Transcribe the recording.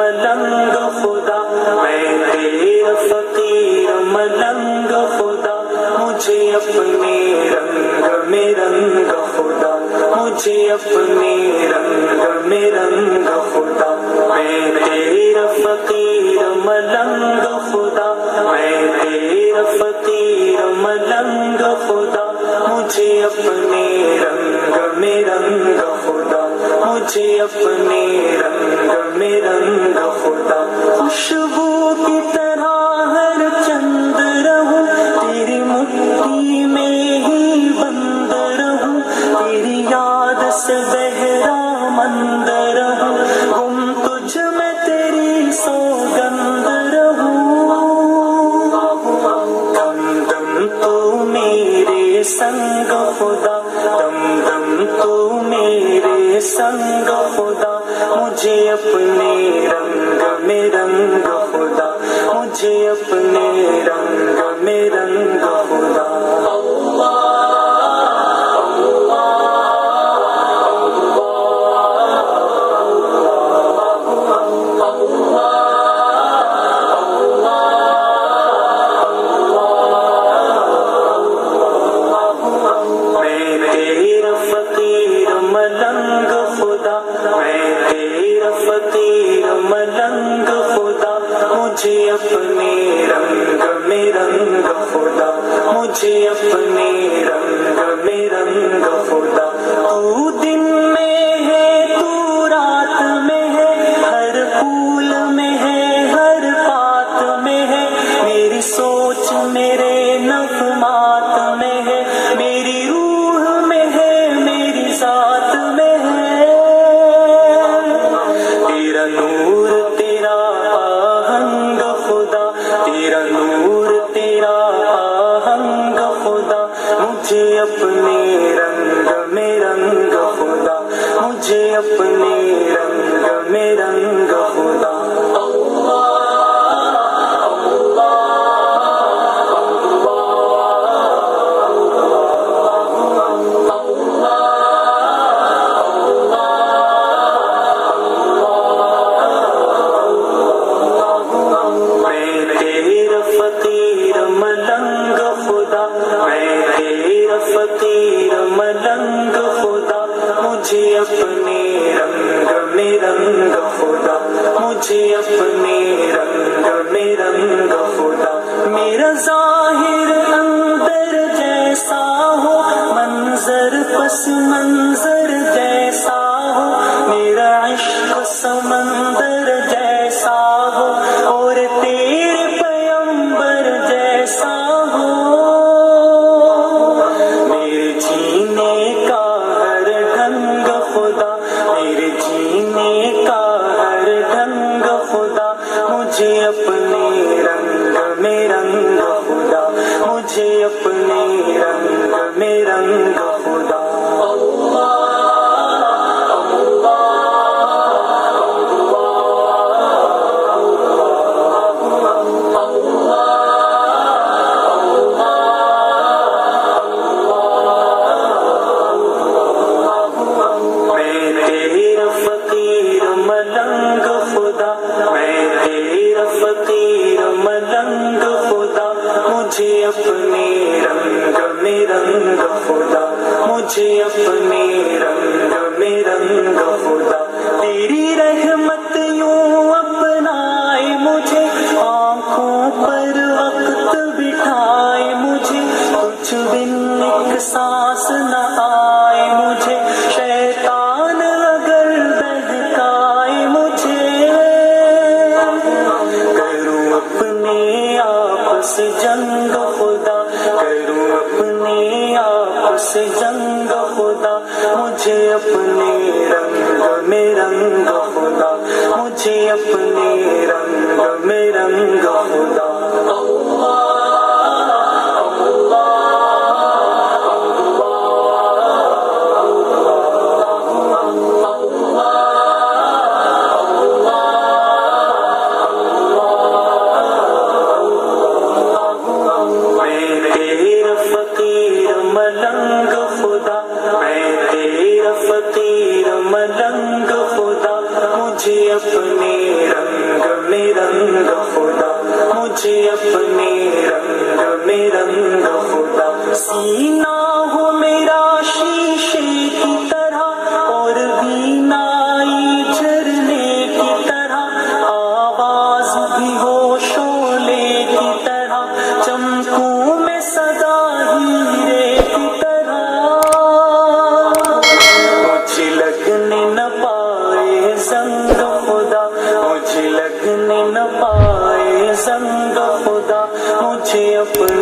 ملنگ خدا، میں تیرا فقیر ملنگ خدا، مجھے اپنے رنگ میں رنگ خدا، مجھے اپنے رنگ میں رنگ خدا، میں تیرا فقیر ملنگ خدا، میں تیرا فقیر ملنگ خدا، مجھے اپنے رنگ میں رنگ خدا، مجھے اپنے رنگ میں رنگ خدا، خوشبو کی طرح ہر چند رہوں، تیری مٹھی میں ہی بند رہوں، تیری یاد سے بہرا مند رہوں، گم تجھ میں تیری سوگند رہوں، دم دم تو میرے سنگ خدا، دم دم تو میرے سنگ خدا، مجھے اپنے رنگ میں رنگ خدا، مجھے اپنے رنگ میں رنگ خدا۔ ملنگ خدا، میں تیرا فقیر ملنگ خدا، مجھے اپنے رنگ میں رنگ خدا، مجھے اپنے رنگ میں رنگ خدا، تو دن میں ہے تو رات میں ہے، ہر پھول میں ہے ہر بات میں ہے، میری سوچ میرے نغمات میں ہے، میری روح میں ہے میری ذات میں ہے، تیرا نور تیرا آہنگ خدا، تیرا نور تیرا آہنگ خدا، مجھے اپنے رنگ میں رنگ خدا، مجھے اپنے رنگ میں رنگ خدا۔ ملنگ خدا، میں تیرا فقیر ملنگ خدا، مجھے اپنے رنگ میں رنگ خدا، مجھے اپنے رنگ میں رنگ خدا، میرا ظاہر اندر جیسا ہو، منظر پس منظر جیسا ہو، میرا عشق سمندر جیسا ہو، اور تیرے پیغمبر جیسا ہو، میرے جینے کا ہر ڈھنگ خدا، میرے جینے کا ہر ڈھنگ خدا، مجھے اپنے رنگ میں رنگ خدا، مجھے اپنے رنگ میں رنگ خدا۔ ملنگ خدا، میں تیرا فقیر ملنگ خدا، مجھے اپنے رنگ میں رنگ خدا، مجھے اپنے رنگ میں رنگ خدا، تیری رحمت یوں اپنائے مجھے، آنکھوں پر وقت بٹھائے مجھے، کچھ بن ایک سانس نہ آئے مجھے، شیطان اگر بہکائے مجھے، کروں اپنے آپ سے جنگ خدا، کروں اپنے آپ سے جنگ خدا، مجھے اپنے رنگ میں رنگ خدا، مجھے اپنے رنگ میں رنگ خدا۔ ملنگ خدا، میں تیرا فقیر ملنگ خدا، مجھے اپنے رنگ میں رنگ خدا مجھے اپنے رنگ میں رنگ خدا سینہ ہو میرا شیشے کی طرح اور بینائی جھرنے کی طرح آواز بھی ہو شعلے کی طرح چمکوں میں سدا ہیرے کی طرح مجھے لگنے نہ پائے زنگ خدا مجھے لگنے نہ پائے زنگ خدا مجھے اپنے